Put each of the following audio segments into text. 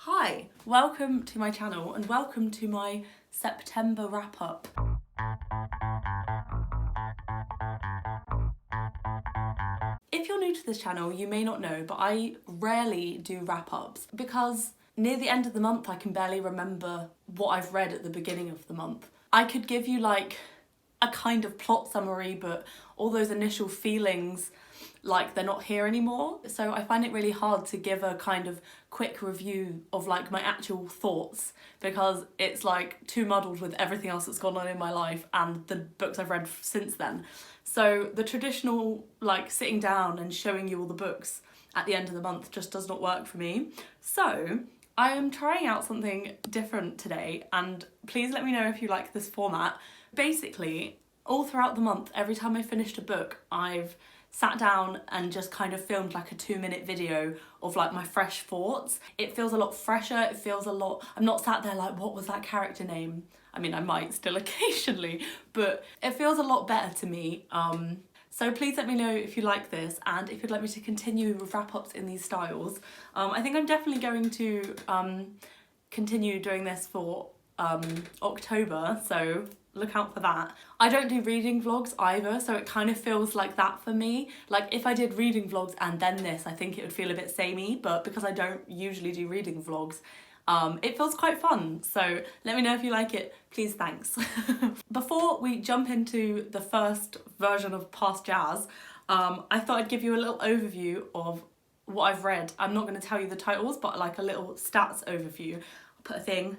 Hi, welcome to my channel and welcome to my September wrap-up. If you're new to this channel, you may not know, but I rarely do wrap-ups because near the end of the month I can barely remember what I've read at the beginning of the month. I could give you like a kind of plot summary, but all those initial feelings, like, they're not here anymore. So I find it really hard to give a kind of quick review of like my actual thoughts because it's like too muddled with everything else that's gone on in my life and the books I've read since then. So the traditional like sitting down and showing you all the books at the end of the month just does not work for me. So I am trying out something different today, and please let me know if you like this format. Basically, all throughout the month, every time I finished a book, I've sat down and just kind of filmed like a 2-minute video of like my fresh thoughts. It feels a lot fresher, it feels a lot, I'm not sat there like, what was that character name? I mean, I might still occasionally, but it feels a lot better to me. So please let me know if you like this and if you'd like me to continue with wrap-ups in these styles. I think I'm definitely going to continue doing this for October, so look out for that. I don't do reading vlogs either, so it kind of feels like that for me. Like if I did reading vlogs and then this, I think it would feel a bit samey, but because I don't usually do reading vlogs, it feels quite fun. So let me know if you like it, please, thanks. Before we jump into the first version of Past Jazz, I thought I'd give you a little overview of what I've read. I'm not going to tell you the titles, but like a little stats overview. I'll put a thing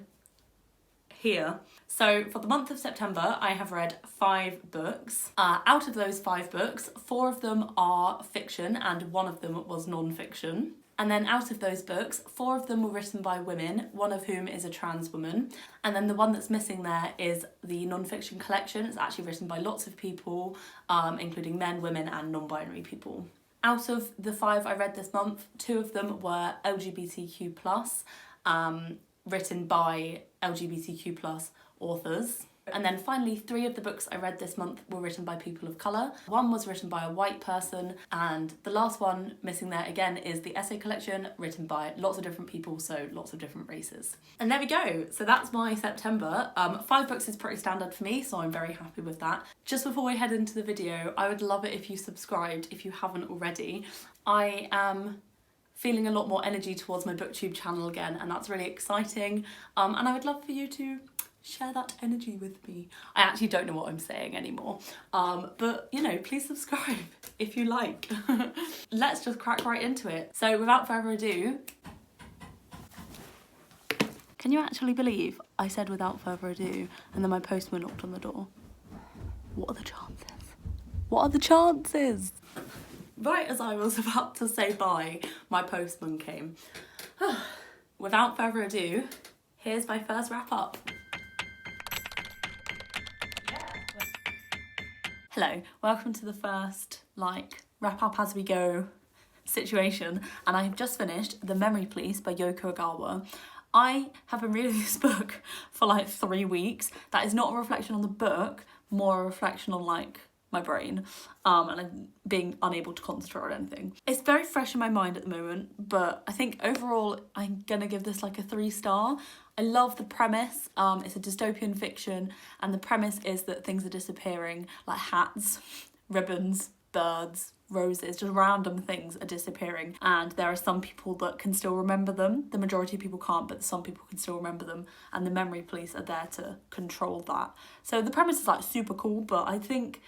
here. So for the month of September, I have read 5 books. Out of those 5 books, 4 of them are fiction and 1 of them was non-fiction. And then out of those books, 4 of them were written by women, 1 of whom is a trans woman. And then the one that's missing there is the non-fiction collection. It's actually written by lots of people, including men, women and non-binary people. Out of the 5 I read this month, 2 of them were LGBTQ+, written by LGBTQ+ authors. And then finally, 3 of the books I read this month were written by people of colour. 1 was written by a white person, and the last one missing there again is the essay collection written by lots of different people, so lots of different races. And there we go, so that's my September. 5 books is pretty standard for me, so I'm very happy with that. Just before we head into the video, I would love it if you subscribed if you haven't already. I am feeling a lot more energy towards my booktube channel again, and that's really exciting. And I would love for you to share that energy with me. I actually don't know what I'm saying anymore, but you know, please subscribe if you like. Let's just crack right into it. So without further ado, can you actually believe I said without further ado and then my postman knocked on the door? What are the chances? What are the chances? Right as I was about to say bye, my postman came. Without further ado, here's my first wrap up. Hello, welcome to the first like wrap up as we go situation, and I've just finished The Memory Police by Yoko Ogawa. I have been reading this book for like 3 weeks. That is not a reflection on the book, more a reflection on like my brain, and I'm being unable to concentrate on anything. It's very fresh in my mind at the moment, but I think overall I'm gonna give this like a 3-star. I love the premise. It's a dystopian fiction, and the premise is that things are disappearing, like hats, ribbons, birds, roses, just random things are disappearing, and there are some people that can still remember them. The majority of people can't, but some people can still remember them, and the memory police are there to control that. So the premise is like super cool, but I think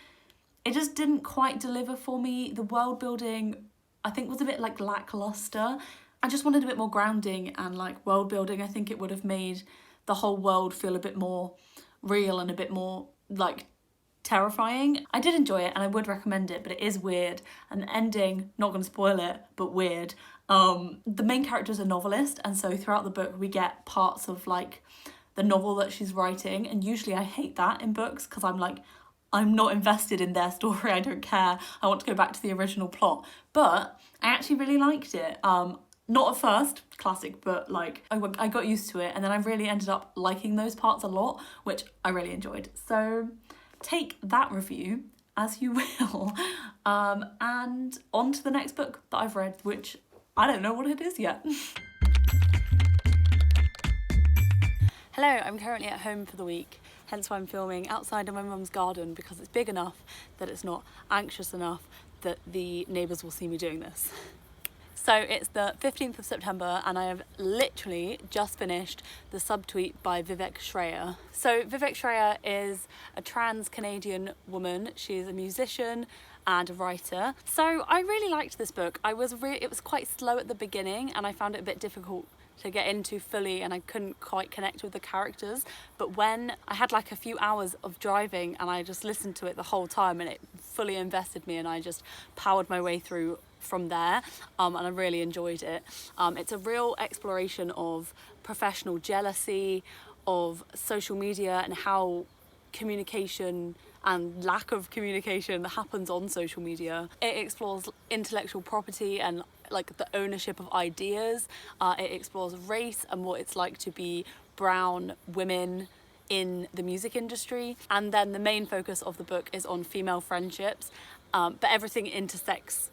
it just didn't quite deliver for me. The world building, I think, was a bit like lackluster. I just wanted a bit more grounding and like world building. I think it would have made the whole world feel a bit more real and a bit more like terrifying. I did enjoy it and I would recommend it, but it is weird. And the ending, not going to spoil it, but weird. The main character is a novelist, and so throughout the book we get parts of like the novel that she's writing, and usually I hate that in books because I'm like, I'm not invested in their story, I don't care, I want to go back to the original plot. But I actually really liked it. Not at first, classic, but like I got used to it, and then I really ended up liking those parts a lot, which I really enjoyed. So take that review as you will. And on to the next book that I've read, which I don't know what it is yet. Hello, I'm currently at home for the week, hence why I'm filming outside of my mum's garden, because it's big enough that it's not anxious enough that the neighbours will see me doing this. So it's the 15th of September and I have literally just finished the Subtweet by Vivek Shraya. So Vivek Shraya is a trans Canadian woman. She's a musician and a writer. So I really liked this book. It was quite slow at the beginning and I found it a bit difficult to get into fully, and I couldn't quite connect with the characters. But when I had like a few hours of driving and I just listened to it the whole time, and it fully invested me, and I just powered my way through from there, and I really enjoyed it. It's a real exploration of professional jealousy, of social media, and how communication and lack of communication happens on social media. It explores intellectual property and like the ownership of ideas. It explores race and what it's like to be brown women in the music industry. And then the main focus of the book is on female friendships, but everything intersects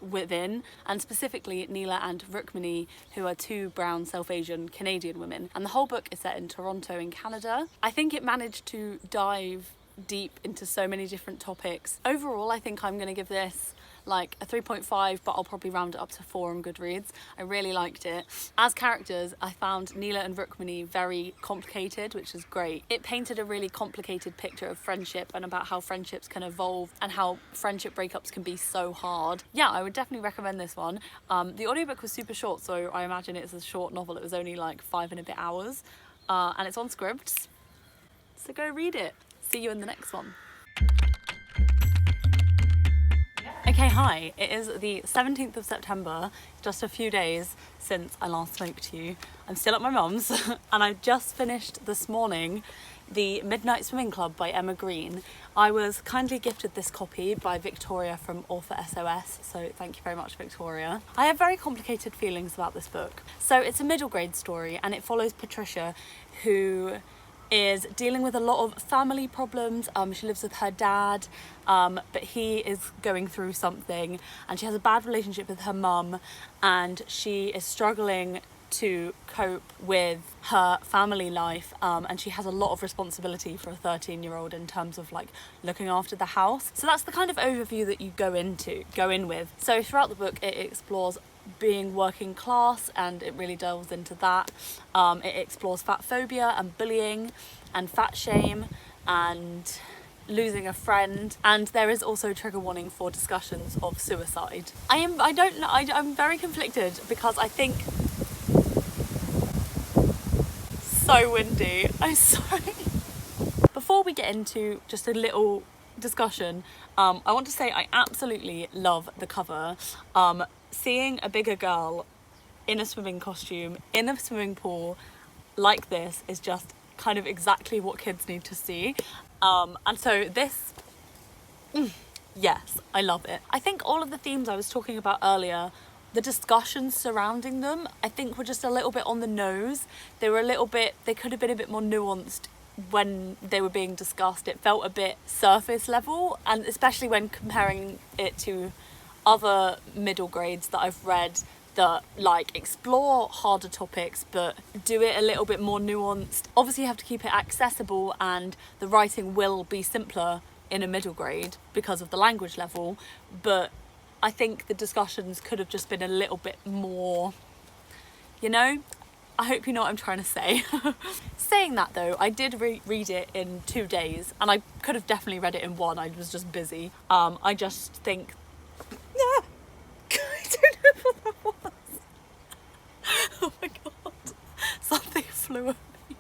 within, and specifically Neela and Rukmini, who are two brown South-Asian Canadian women. And the whole book is set in Toronto in Canada. I think it managed to dive deep into so many different topics. Overall, I think I'm going to give this like a 3.5, but I'll probably round it up to 4 on Goodreads. I really liked it. As characters, I found Neela and Rukmini very complicated, which is great. It painted a really complicated picture of friendship and about how friendships can evolve and how friendship breakups can be so hard. Yeah, I would definitely recommend this one. The audiobook was super short, so I imagine it's a short novel. It was only like 5 and a bit hours, and it's on Scribds, so go read it. See you in the next one. Okay, hi, it is the 17th of September, just a few days since I last spoke to you. I'm still at my mum's and I just finished this morning The Midnight Swimming Club by Emma Green. I was kindly gifted this copy by Victoria from Author SOS, so thank you very much, Victoria. I have very complicated feelings about this book. So it's a middle grade story and it follows Patricia, who is dealing with a lot of family problems. She lives with her dad, but he is going through something, and she has a bad relationship with her mum, and she is struggling to cope with her family life, and she has a lot of responsibility for a 13-year-old in terms of like looking after the house. So that's the kind of overview that you go in with. So throughout the book it explores being working class, and it really delves into that. It explores fat phobia and bullying and fat shame and losing a friend, and there is also trigger warning for discussions of suicide. I'm very conflicted because I think, so windy, I'm sorry. Before we get into just a little discussion, I want to say I absolutely love the cover. Seeing a bigger girl in a swimming costume in a swimming pool like this is just kind of exactly what kids need to see. And so this, yes, I love it. I think all of the themes I was talking about earlier, the discussions surrounding them, I think were just a little bit on the nose. They could have been a bit more nuanced when they were being discussed. It felt a bit surface level, and especially when comparing it to other middle grades that I've read that like explore harder topics but do it a little bit more nuanced. Obviously you have to keep it accessible, and the writing will be simpler in a middle grade because of the language level, but I think the discussions could have just been a little bit more, you know? I hope you know what I'm trying to say. Saying that though, I did read it in 2 days, and I could have definitely read it in 1, I was just busy. I just think, I don't know what that was. Oh my god, something flew at me.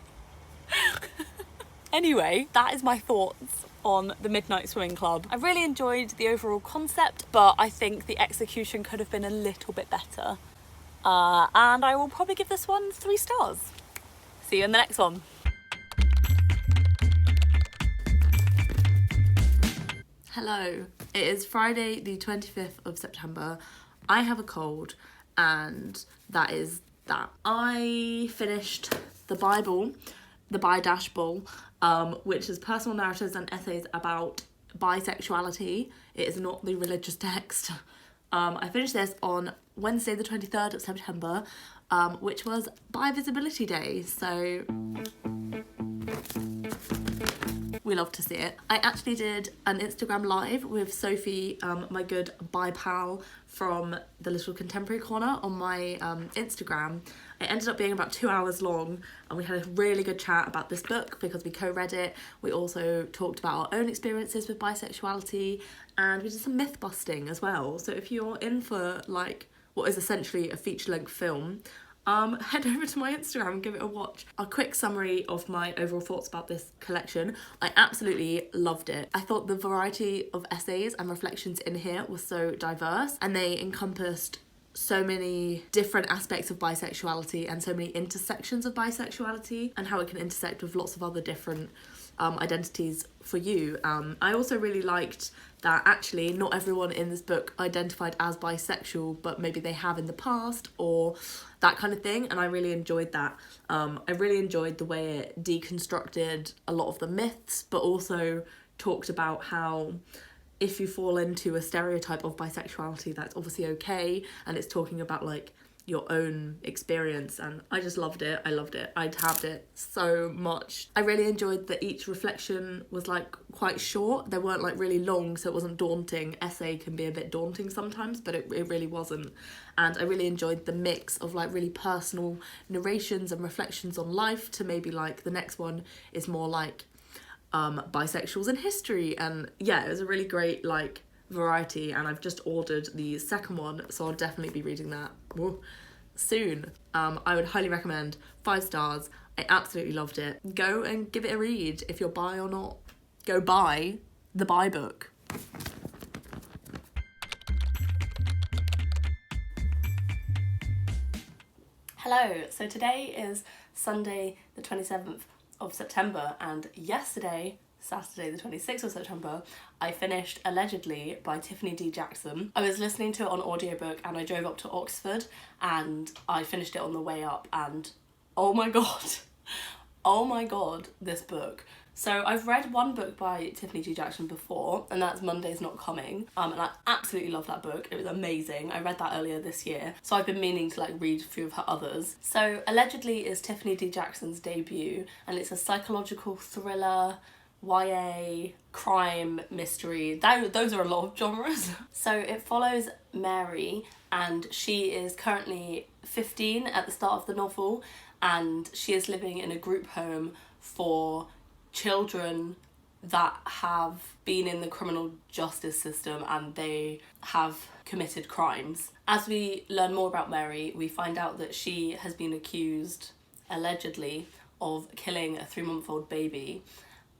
Anyway, that is my thoughts on The Midnight Swimming Club. I really enjoyed the overall concept, but I think the execution could have been a little bit better. And I will probably give this one 3 stars. See you in the next one. Hello, it is Friday the 25th of September. I have a cold, and that is that. I finished the Bi-ble, the Bi-ble, which is personal narratives and essays about bisexuality. It is not the religious text. I finished this on Wednesday the 23rd of September, which was Bi Visibility Day, so We love to see it. I actually did an Instagram live with Sophie, my good bi pal from the Little Contemporary Corner on my Instagram. It ended up being about 2 hours long, and we had a really good chat about this book because we co-read it. We also talked about our own experiences with bisexuality, and we did some myth busting as well. So if you're in for like what is essentially a feature-length film, head over to my Instagram and give it a watch. A quick summary of my overall thoughts about this collection. I absolutely loved it. I thought the variety of essays and reflections in here was so diverse, and they encompassed so many different aspects of bisexuality and so many intersections of bisexuality and how it can intersect with lots of other different identities for you. I also really liked that actually not everyone in this book identified as bisexual, but maybe they have in the past or that kind of thing, and I really enjoyed that. I really enjoyed the way it deconstructed a lot of the myths, but also talked about how if you fall into a stereotype of bisexuality, that's obviously okay, and it's talking about like your own experience, and I just loved it. I loved it. I tabbed it so much. I really enjoyed that each reflection was like quite short. They weren't like really long, so it wasn't daunting. Essay can be a bit daunting sometimes, but it really wasn't. And I really enjoyed the mix of like really personal narrations and reflections on life to maybe like the next one is more like bisexuals in history, and yeah, it was a really great like variety, and I've just ordered the second one, so I'll definitely be reading that soon. I would highly recommend. 5 stars. I absolutely loved it. Go and give it a read if you're bi or not. Go buy the Bi book. Hello, so today is Sunday the 27th of September, and yesterday, Saturday the 26th of September, I finished Allegedly by Tiffany D. Jackson. I was listening to it on audiobook and I drove up to Oxford and I finished it on the way up, and oh my god, this book. So I've read one book by Tiffany D. Jackson before, and that's Monday's Not Coming, and I absolutely love that book. It was amazing. I read that earlier this year, so I've been meaning to like read a few of her others. So Allegedly is Tiffany D. Jackson's debut, and it's a psychological thriller, YA, crime, mystery. Those are a lot of genres. So it follows Mary, and she is currently 15 at the start of the novel, and she is living in a group home for children that have been in the criminal justice system and they have committed crimes. As we learn more about Mary, we find out that she has been accused, allegedly, of killing a 3-month-old baby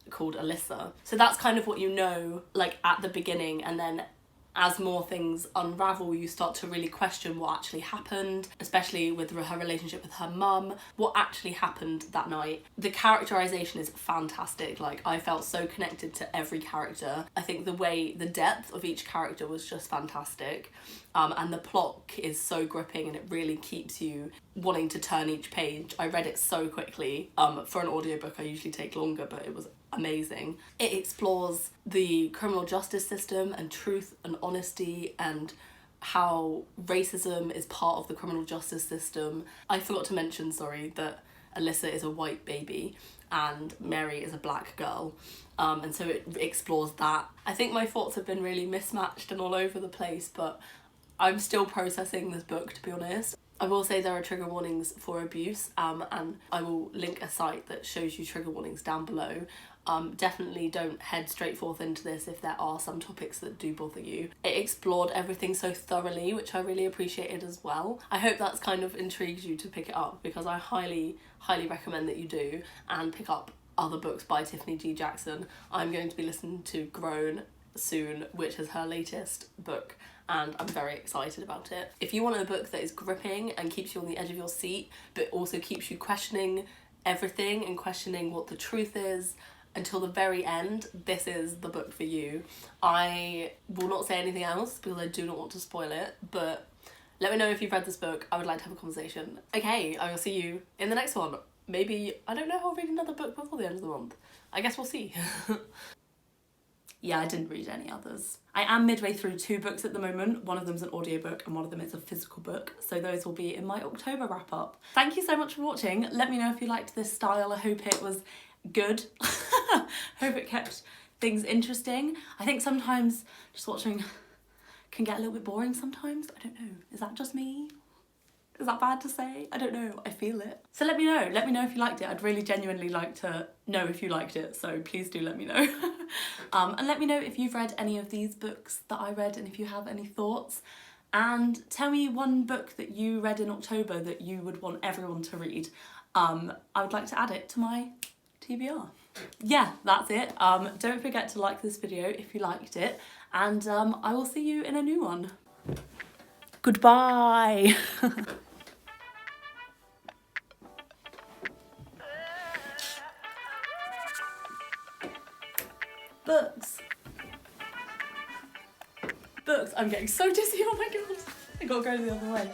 called Alyssa. So that's kind of what you know like at the beginning, and then as more things unravel, you start to really question what actually happened, especially with her relationship with her mum, what actually happened that night. The characterization is fantastic. Like, I felt so connected to every character. I think the depth of each character was just fantastic. And the plot is so gripping, and it really keeps you wanting to turn each page. I read it so quickly. For an audiobook I usually take longer, but it was amazing. It explores the criminal justice system and truth and honesty and how racism is part of the criminal justice system. I forgot to mention, that Alyssa is a white baby and Mary is a black girl. And so it explores that. I think my thoughts have been really mismatched and all over the place, but I'm still processing this book, to be honest. I will say there are trigger warnings for abuse, and I will link a site that shows you trigger warnings down below. Definitely don't head straight forth into this if there are some topics that do bother you. It explored everything so thoroughly, which I really appreciated as well. I hope that's kind of intrigued you to pick it up, because I highly recommend that you do, and pick up other books by Tiffany D. Jackson. I'm going to be listening to Grown soon, which is her latest book, and I'm very excited about it. If you want a book that is gripping and keeps you on the edge of your seat, but also keeps you questioning everything and questioning what the truth is until the very end, this is the book for you. I will not say anything else because I do not want to spoil it, but let me know if you've read this book. I would like to have a conversation. Okay, I will see you in the next one. Maybe, I don't know if I'll read another book before the end of the month. I guess we'll see. Yeah, I didn't read any others. I am midway through 2 books at the moment. One of them's an audiobook and one of them is a physical book. So those will be in my October wrap up. Thank you so much for watching. Let me know if you liked this style. I hope it was good. Hope it kept things interesting. I think sometimes just watching can get a little bit boring sometimes. I don't know. Is that just me? Is that bad to say? I don't know. I feel it. So let me know. Let me know if you liked it. I'd really genuinely like to know if you liked it. So please do let me know. And let me know if you've read any of these books that I read and if you have any thoughts. And tell me one book that you read in October that you would want everyone to read. I would like to add it to my TBR. Yeah, that's it. Don't forget to like this video if you liked it. And I will see you in a new one. Goodbye. Books. Books. I'm getting so dizzy. Oh my god. I gotta go the other way.